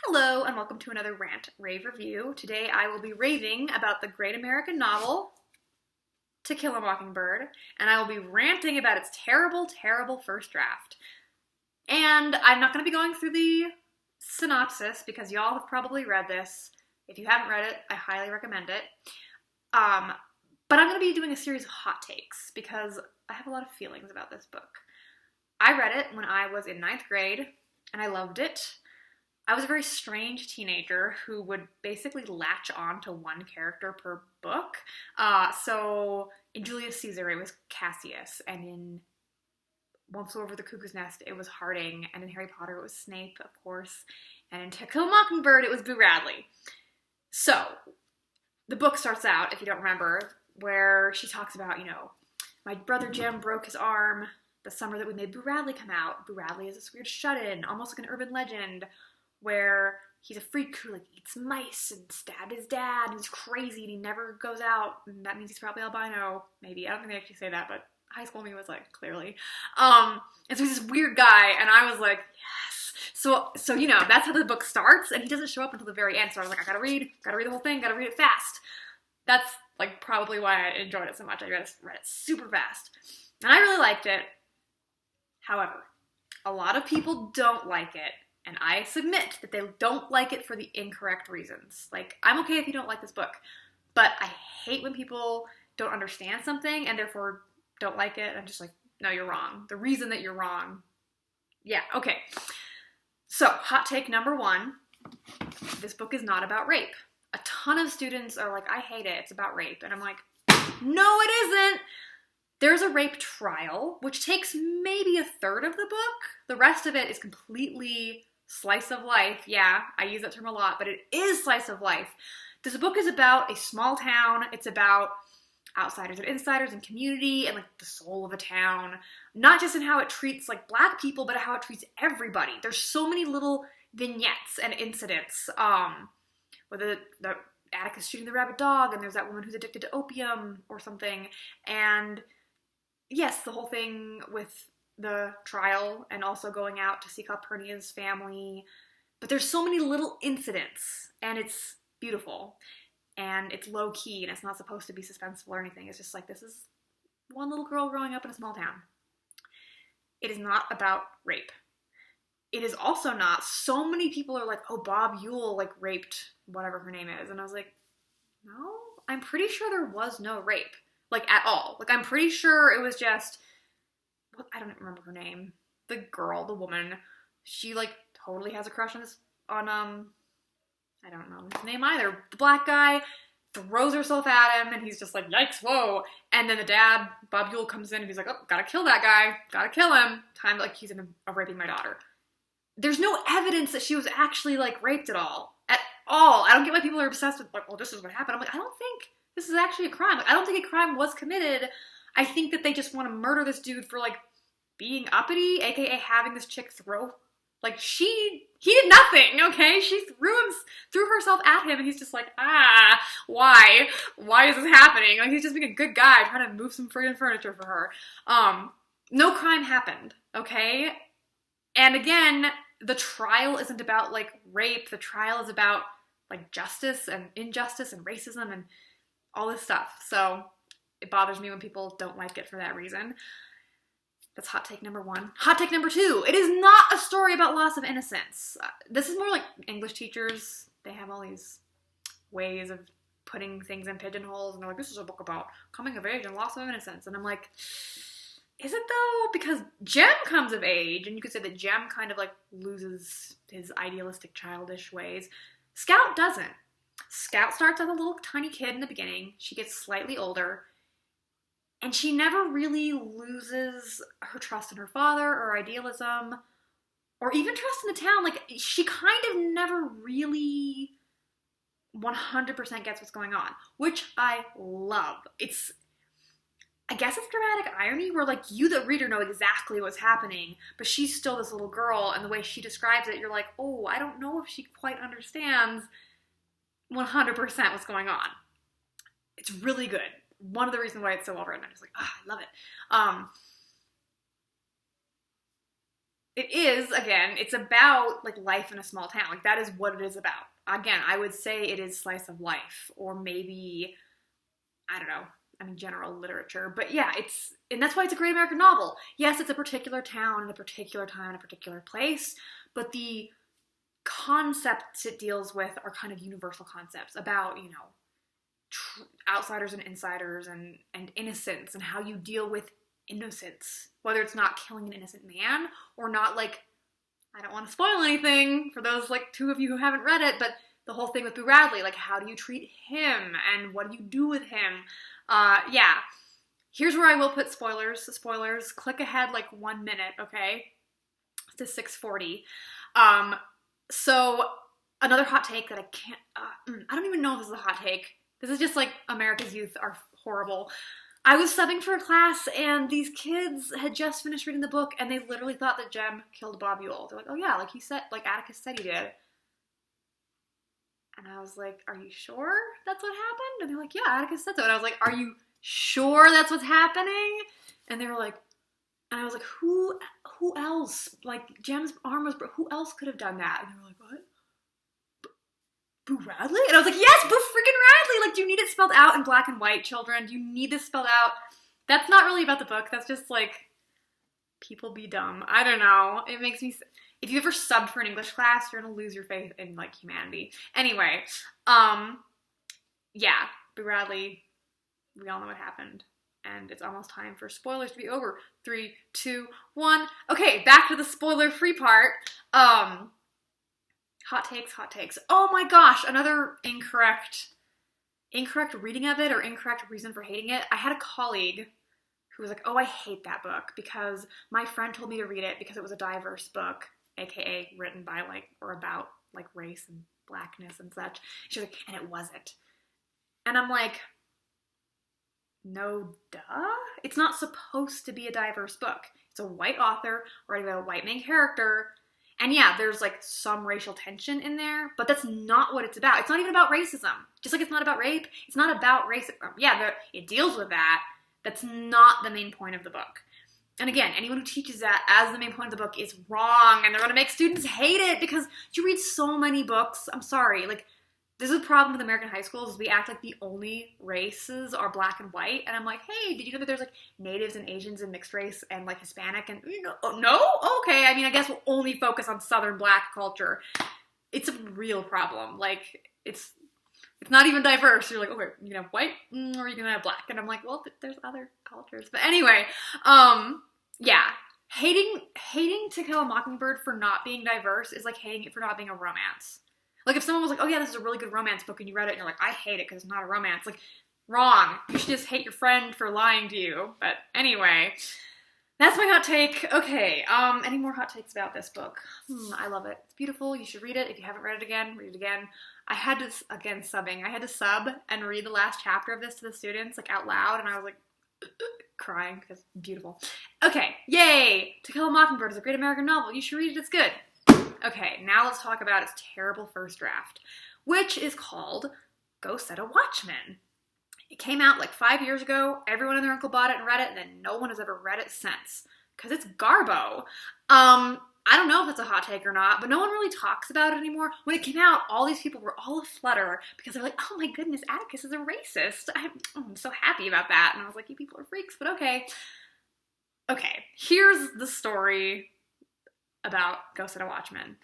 Hello and welcome to another Rant Rave review. Today I will be raving about the great American novel, To Kill a Mockingbird, and I will be ranting about its terrible, terrible first draft. And I'm not going to be going through the synopsis because y'all have probably read this. If you haven't read it, I highly recommend it. But I'm going to be doing a series of hot takes because I have a lot of feelings about this book. I read it when I was in 9th grade and I loved it. I was a very strange teenager who would basically latch on to one character per book. So in Julius Caesar, it was Cassius, and in One Flew Over the Cuckoo's Nest, it was Harding, and in Harry Potter, it was Snape, of course, and in To Kill a Mockingbird, it was Boo Radley. So the book starts out, if you don't remember, where she talks about, my brother Jim broke his arm the summer that we made Boo Radley come out. Boo Radley is this weird shut-in, almost like an urban legend, where he's a freak who eats mice and stabbed his dad, and he's crazy and he never goes out, and that means he's probably albino. Maybe. I don't think they actually say that, but high school me was clearly. And so he's this weird guy, and I was like, yes. So that's how the book starts, and he doesn't show up until the very end, so I was like, I gotta read the whole thing, gotta read it fast. That's probably why I enjoyed it so much. I read it super fast. And I really liked it. However, a lot of people don't like it. And I submit that they don't like it for the incorrect reasons. I'm okay if you don't like this book, but I hate when people don't understand something and therefore don't like it. I'm just like, no, you're wrong. The reason that you're wrong. Yeah, okay. So, hot take number 1. This book is not about rape. A ton of students are like, I hate it. It's about rape. And I'm like, no, it isn't. There's a rape trial, which takes maybe a third of the book. The rest of it is completely slice of life. Yeah, I use that term a lot, but it is slice of life. This book is about a small town. It's about outsiders and insiders and community and the soul of a town. Not just in how it treats black people, but how it treats everybody. There's so many little vignettes and incidents. Where the Atticus shooting the rabid dog, and there's that woman who's addicted to opium or something. And yes, the whole thing with the trial and also going out to seek out Pernia's family. But there's so many little incidents, and it's beautiful. And it's low-key, and it's not supposed to be suspenseful or anything. It's just this is one little girl growing up in a small town. It is not about rape. It is also not. So many people are like, oh, Bob Ewell, raped whatever her name is. And I was like, no, I'm pretty sure there was no rape. At all. I'm pretty sure it was just, I don't remember her name. The girl, the woman, she, totally has a crush on I don't know his name either. The black guy throws herself at him, and he's just like, yikes, whoa. And then the dad, Bob Ewell, comes in, and he's like, oh, gotta kill that guy. Gotta kill him. Time to, he's raping my daughter. There's no evidence that she was actually, raped at all. At all. I don't get why people are obsessed with, well, this is what happened. I'm like, I don't think this is actually a crime. I don't think a crime was committed. I think that they just want to murder this dude for, being uppity, aka having this chick throw. He did nothing, okay? She threw herself at him, and he's just like, why? Why is this happening? He's just being a good guy, trying to move some friggin' furniture for her. No crime happened, okay? And again, the trial isn't about, rape. The trial is about, justice and injustice and racism and all this stuff. So it bothers me when people don't like it for that reason. That's hot take number 1. Hot take number 2. It is not a story about loss of innocence. This is more like English teachers. They have all these ways of putting things in pigeonholes, and they're like, this is a book about coming of age and loss of innocence. And I'm like, is it though? Because Jem comes of age, and you could say that Jem kind of loses his idealistic childish ways. Scout doesn't. Scout starts as a little tiny kid in the beginning. She gets slightly older, and she never really loses her trust in her father or idealism or even trust in the town. She kind of never really 100% gets what's going on, which I love. I guess it's dramatic irony where you, the reader, know exactly what's happening, but she's still this little girl, and the way she describes it, you're like, oh, I don't know if she quite understands 100% what's going on. It's really good. One of the reasons why it's so well written. I'm just like, I love it. it is, again, it's about, like, life in a small town. Like, that is what it is about. Again, I would say it is slice of life, or maybe, I don't know, I mean, general literature. But yeah, and that's why it's a great American novel. Yes, it's a particular town in a particular time in a particular place, but the concepts it deals with are kind of universal concepts about, you know, outsiders and insiders and innocence and how you deal with innocence, whether it's not killing an innocent man or not, like, I don't want to spoil anything for those, like, 2 of you who haven't read it, but the whole thing with Boo Radley, like, how do you treat him and what do you do with him? Yeah. Here's where I will put spoilers. Spoilers. Click ahead like 1 minute, okay? To 6:40. So another hot take that I can't, I don't even know if this is a hot take. This is just like America's youth are horrible. I was subbing for a class and these kids had just finished reading the book and they literally thought that Jem killed Bob Ewell. They're like, oh yeah, like he said, like Atticus said he did. And I was like, are you sure that's what happened? And they're like, yeah, Atticus said so. And I was like, are you sure that's what's happening? And they were like, and I was like, who else? Like, Jem's arm was broke. Who else could have done that? And they were like, what? Boo Radley? And I was like, yes, Boo freaking Radley! Like, do you need it spelled out in black and white, children? Do you need this spelled out? That's not really about the book. That's just, like, people be dumb. I don't know. It makes me... If you ever subbed for an English class, you're gonna lose your faith in, like, humanity. Anyway, yeah, Boo Radley, we all know what happened. And it's almost time for spoilers to be over. 3, 2, 1. Okay, back to the spoiler-free part. Hot takes. Oh my gosh, another incorrect reading of it or incorrect reason for hating it. I had a colleague who was like, oh, I hate that book because my friend told me to read it because it was a diverse book, aka written by, like, or about, like, race and blackness and such. She's like, and it wasn't. And I'm like, no, duh. It's not supposed to be a diverse book. It's a white author writing about a white main character. And yeah, there's, like, some racial tension in there, but that's not what it's about. It's not even about racism. Just like it's not about rape, it's not about racism. Yeah, it deals with that. That's not the main point of the book. And again, anyone who teaches that as the main point of the book is wrong, and they're going to make students hate it because you read so many books. I'm sorry, like, this is a problem with American high schools, is we act like the only races are black and white, and I'm like, hey, did you know that there's, like, natives and Asians and mixed race and, like, Hispanic and, you know, oh, no? Okay, I mean, I guess we'll only focus on Southern black culture. It's a real problem. Like, it's not even diverse. You're like, okay, you can have white, or you can have black, and I'm like, well, there's other cultures. But anyway, yeah, hating To Kill a Mockingbird for not being diverse is like hating it for not being a romance. Like, if someone was like, oh yeah, this is a really good romance book, and you read it, and you're like, I hate it because it's not a romance. Like, wrong. You should just hate your friend for lying to you. But anyway, that's my hot take. Okay, any more hot takes about this book? I love it. It's beautiful. You should read it. If you haven't read it again, read it again. I had to, again, subbing. I had to sub and read the last chapter of this to the students, like, out loud, and I was like, crying because beautiful. Okay, yay! To Kill a Mockingbird is a great American novel. You should read it. It's good. Okay, now let's talk about its terrible first draft, which is called Go Set a Watchman. It came out like 5 years ago. Everyone and their uncle bought it and read it, and then no one has ever read it since because it's garbo. I don't know if it's a hot take or not, but no one really talks about it anymore. When it came out, all these people were all aflutter because they're like, oh my goodness, Atticus is a racist. I'm so happy about that. And I was like, you people are freaks, but okay. Okay, here's the story about Go Set a Watchman.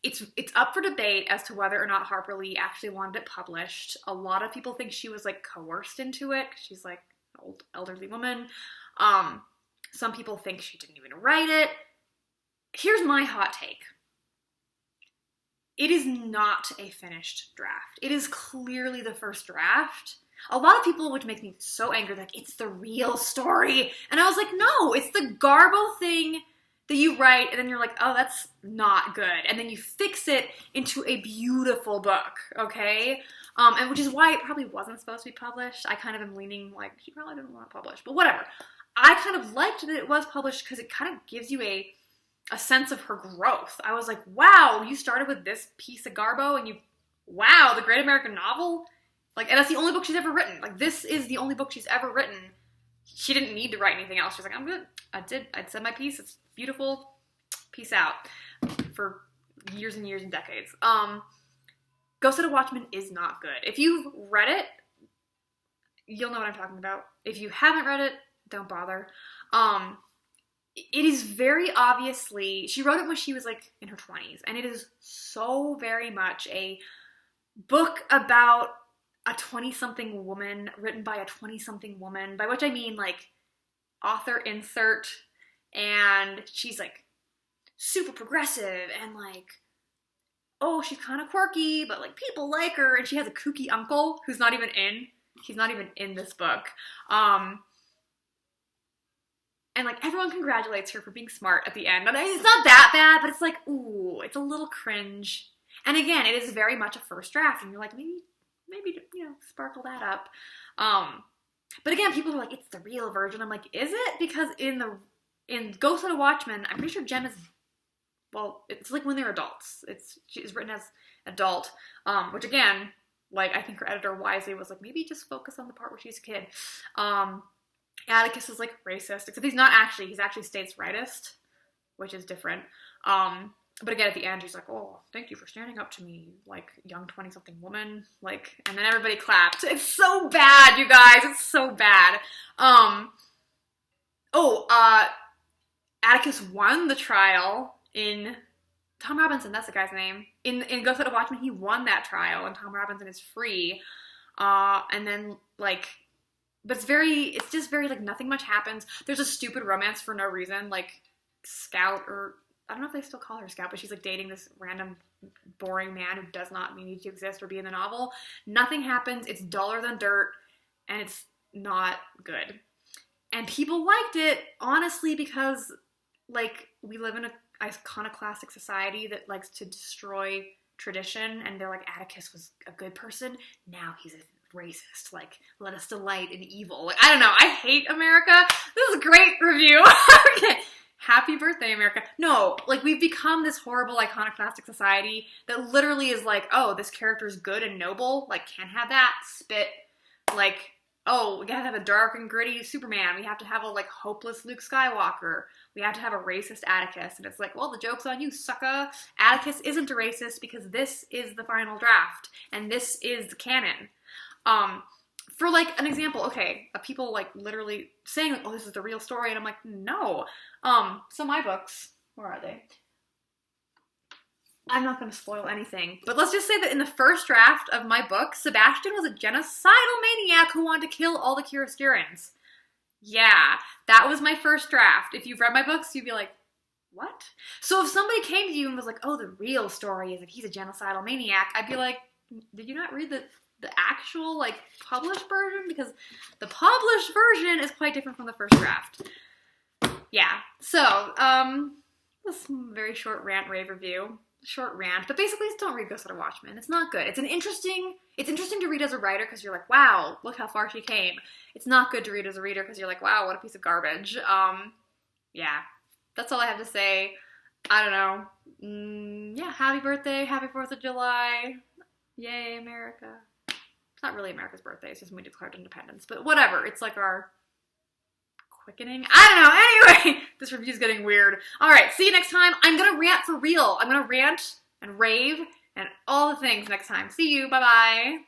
It's up for debate as to whether or not Harper Lee actually wanted it published. A lot of people think she was, like, coerced into it. She's, like, an old elderly woman. Some people think she didn't even write it. Here's my hot take. It is not a finished draft. It is clearly the first draft. A lot of people would make me so angry, like, it's the real story. And I was like, no, it's the garbo thing that you write, and then you're like, oh, that's not good. And then you fix it into a beautiful book, okay? And which is why it probably wasn't supposed to be published. I kind of am leaning, like, she probably didn't want it published, but whatever. I kind of liked that it was published because it kind of gives you a sense of her growth. I was like, wow, you started with this piece of garbo, and wow, the great American novel? Like, and that's the only book she's ever written. Like, this is the only book she's ever written. She didn't need to write anything else. She's like, I'm good. I said my piece. It's beautiful. Peace out for years and years and decades. Ghost of the Watchmen is not good. If you've read it, you'll know what I'm talking about. If you haven't read it, don't bother. It is very obviously, she wrote it when she was like in her 20s, and it is so very much a book about a 20-something woman written by a 20-something woman, by which I mean like author insert, and she's like super progressive and like, oh, she's kind of quirky, but like people like her, and she has a kooky uncle who's not even in. He's not even in this book. And like everyone congratulates her for being smart at the end. And it's not that bad, but it's like, ooh, it's a little cringe. And again, it is very much a first draft, and you're like, maybe, you know, sparkle that up. But again, people are like, it's the real version. I'm like, is it? Because in Ghost of the Watchmen, I'm pretty sure Jem is, well, it's like when they're adults. She's written as adult, which again, like I think her editor wisely was like, maybe just focus on the part where she's a kid. Atticus is like racist, except he's not actually. He's actually states rightist, which is different. But again, at the end, he's like, "Oh, thank you for standing up to me, like young 20-something woman." Like, and then everybody clapped. It's so bad, you guys. It's so bad. Atticus won the trial in Tom Robinson. That's the guy's name. In Ghost of the Watchmen, he won that trial, and Tom Robinson is free. And then like. But it's just very, like, nothing much happens. There's a stupid romance for no reason, like, Scout, or, I don't know if they still call her Scout, but she's, like, dating this random, boring man who does not need to exist or be in the novel. Nothing happens, it's duller than dirt, and it's not good. And people liked it, honestly, because, like, we live in an iconoclastic society that likes to destroy tradition, and they're like, Atticus was a good person, now he's a racist, like, let us delight in evil. Like, I don't know, I hate America. This is a great review. Okay. Happy birthday, America. No, like, we've become this horrible iconoclastic society that literally is like, oh, this character is good and noble, like, can't have that, spit. Like, oh, we gotta have a dark and gritty Superman, we have to have a, like, hopeless Luke Skywalker, we have to have a racist Atticus, and it's like, well, the joke's on you, sucker. Atticus isn't a racist because this is the final draft, and this is the canon. For like an example, okay, of people like literally saying, oh, this is the real story, and I'm like, no. So my books, where are they? I'm not going to spoil anything, but let's just say that in the first draft of my book, Sebastian was a genocidal maniac who wanted to kill all the Chiaroscurans. Yeah, that was my first draft. If you've read my books, you'd be like, what? So if somebody came to you and was like, oh, the real story is that he's a genocidal maniac, I'd be like, did you not read the actual, like, published version? Because the published version is quite different from the first draft. Yeah, so, this very short rant rave review. Short rant, but basically just don't read Ghost of the Watchmen. It's not good. It's interesting to read as a writer because you're like, wow, look how far she came. It's not good to read as a reader because you're like, wow, what a piece of garbage. Yeah, that's all I have to say. I don't know. Yeah, happy birthday, happy 4th of July. Yay, America. It's not really America's birthday, it's just when we declared independence, but whatever, it's like our quickening. I don't know, anyway, this review's getting weird. Alright, see you next time. I'm gonna rant for real. I'm gonna rant and rave and all the things next time. See you, bye-bye.